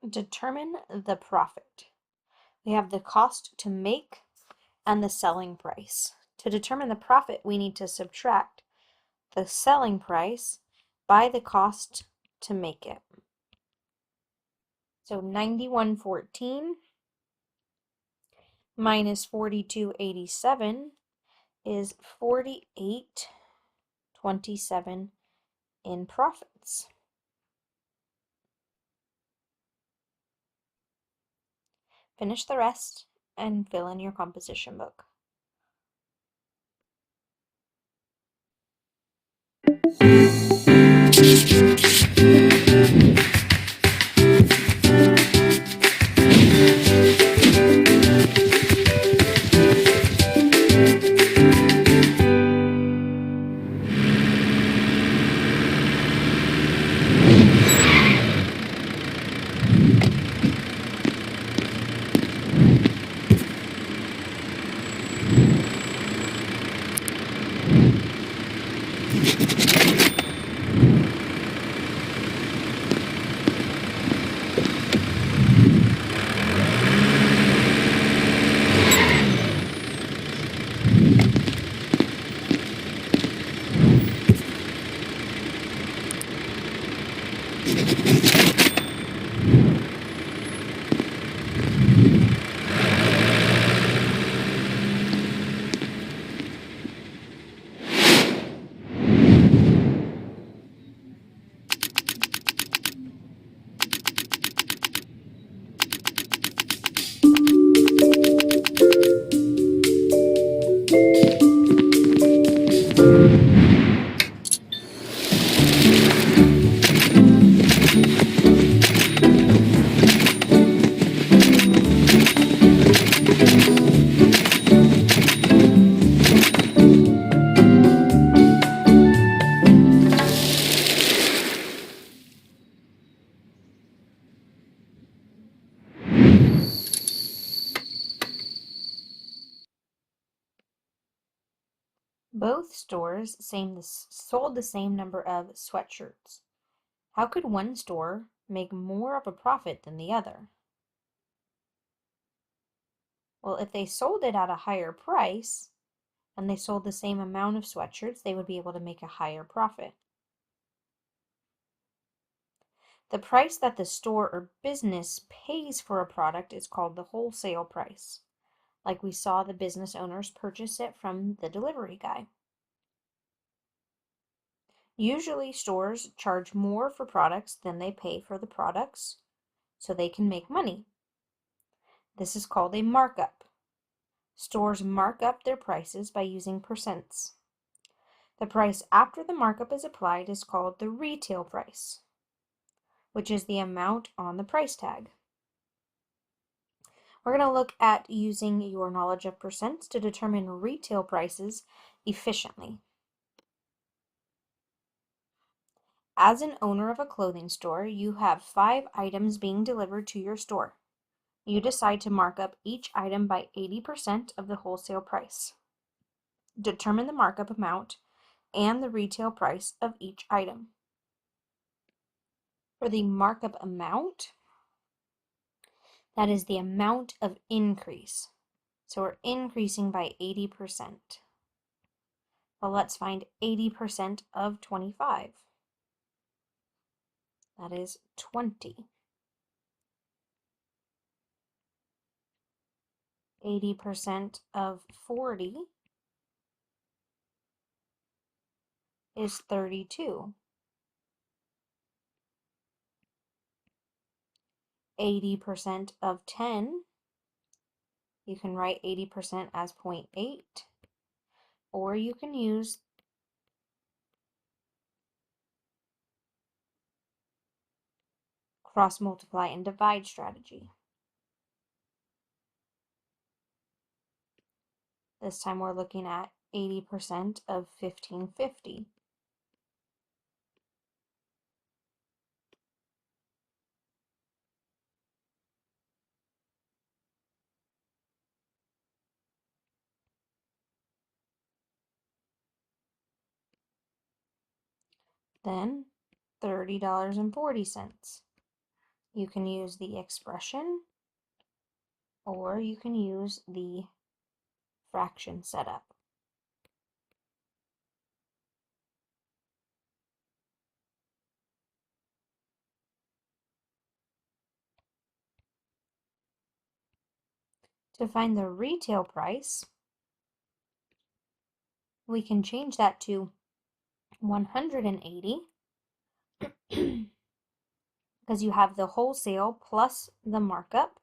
Determine the profit. We have the cost to make and the selling price. To determine the profit, we need to subtract the selling price by the cost to make it. So 91.14 minus 42.87 is 48.27 in profits. Finish the rest and fill in your composition book. Both stores sold the same number of sweatshirts. How could one store make more of a profit than the other? Well, if they sold it at a higher price and they sold the same amount of sweatshirts, they would be able to make a higher profit. The price that the store or business pays for a product is called the wholesale price. Like we saw the business owners purchase it from the delivery guy. Usually stores charge more for products than they pay for the products, so they can make money. This is called a markup. Stores mark up their prices by using percents. The price after the markup is applied is called the retail price, which is the amount on the price tag. We're going to look at using your knowledge of percents to determine retail prices efficiently. As an owner of a clothing store, you have 5 items being delivered to your store. You decide to mark up each item by 80% of the wholesale price. Determine the markup amount and the retail price of each item. For the markup amount, that is the amount of increase. So we're increasing by 80%. Well, let's find 80% of 25. That is 20. 80% of 40 is 32. 80% of 10, you can write 80% as 0.8, or you can use cross multiply and divide strategy. This time we're looking at 80% of 1550. Then $30.40. You can use the expression, or you can use the fraction setup. To find the retail price, we can change that to 180 because you have the wholesale plus the markup.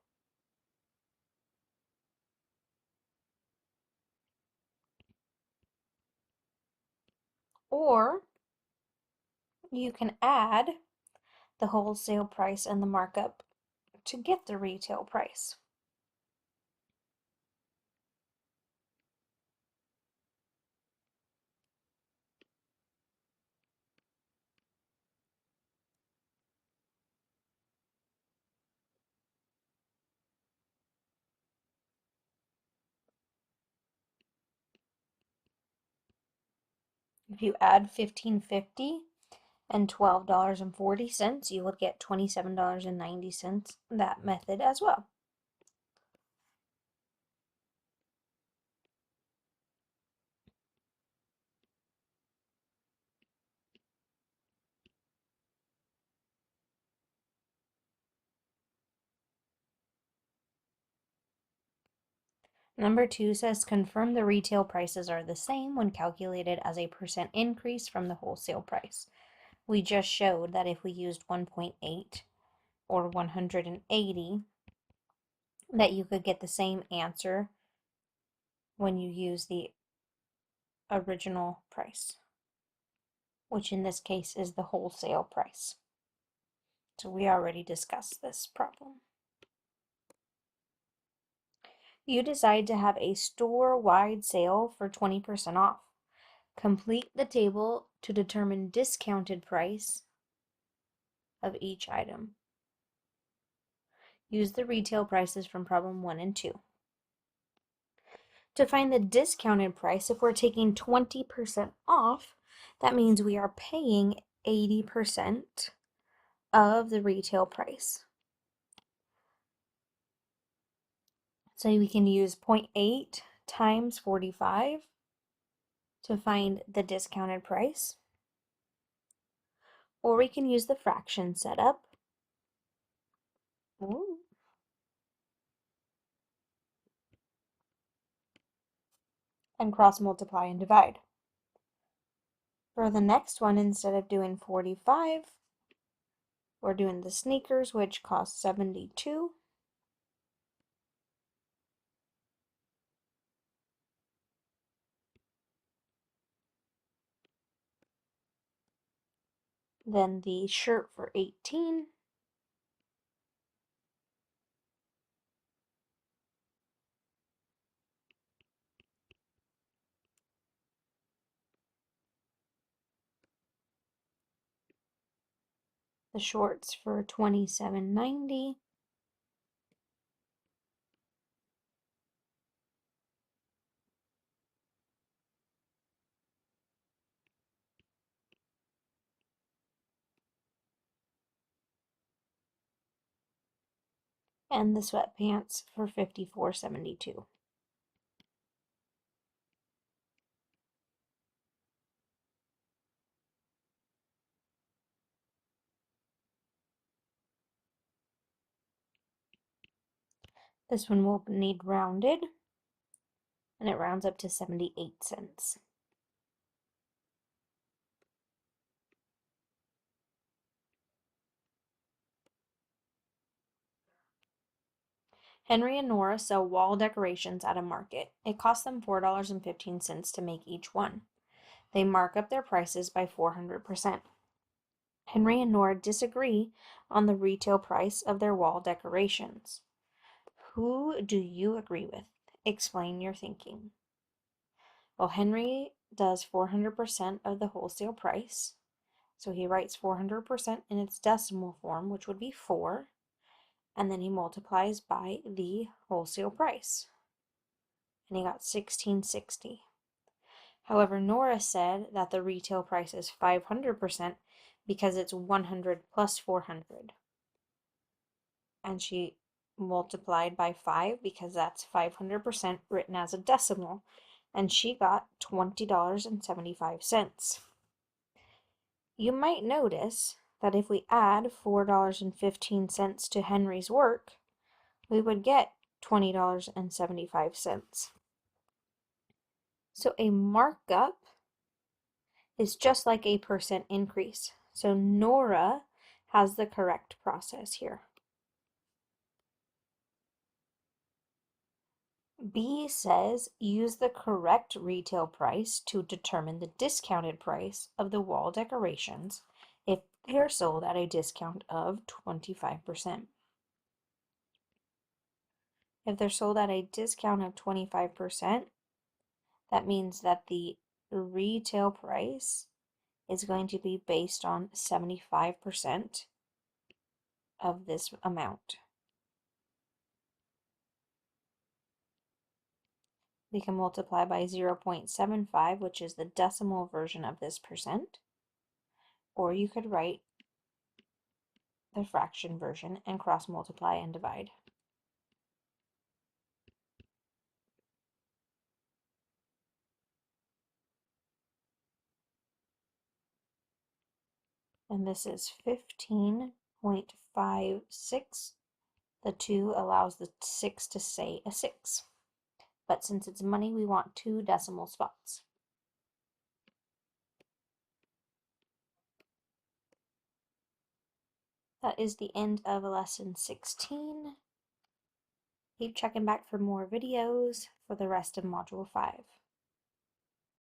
Or you can add the wholesale price and the markup to get the retail price. If you add $15.50 and $12.40, you would get $27.90 that method as well. Number 2 says confirm the retail prices are the same when calculated as a percent increase from the wholesale price. We just showed that if we used 1.8 or 180, that you could get the same answer when you use the original price, which in this case is the wholesale price. So we already discussed this problem. You decide to have a store-wide sale for 20% off. Complete the table to determine discounted price of each item. Use the retail prices from problem 1 and 2. To find the discounted price, if we're taking 20% off, that means we are paying 80% of the retail price. So we can use 0.8 times 45 to find the discounted price. Or we can use the fraction setup. Ooh. And cross multiply and divide. For the next one, instead of doing 45, we're doing the sneakers, which cost 72. Then the shirt for 18. The shorts for $27.90. And the sweatpants for $54.72. This one will need rounded, and it rounds up to 78 cents. Henry and Nora sell wall decorations at a market. It costs them $4.15 to make each one. They mark up their prices by 400%. Henry and Nora disagree on the retail price of their wall decorations. Who do you agree with? Explain your thinking. Well, Henry does 400% of the wholesale price. So he writes 400% in its decimal form, which would be 4. And then he multiplies by the wholesale price. And he got $16.60. However, Nora said that the retail price is 500% because it's 100 plus 400. and she multiplied by 5 because that's 500% written as a decimal, and she got $20.75. You might notice that if we add $4.15 to Henry's work, we would get $20.75. So a markup is just like a percent increase. So Nora has the correct process here. B says use the correct retail price to determine the discounted price of the wall decorations if they are sold at a discount of 25%. If they're sold at a discount of 25%, that means that the retail price is going to be based on 75% of this amount. We can multiply by 0.75, which is the decimal version of this percent, or you could write the fraction version and cross multiply and divide. And this is 15.56. The 2 allows the 6 to say a 6. But since it's money, we want 2 decimal spots. That is the end of lesson 16. Keep checking back for more videos for the rest of module 5.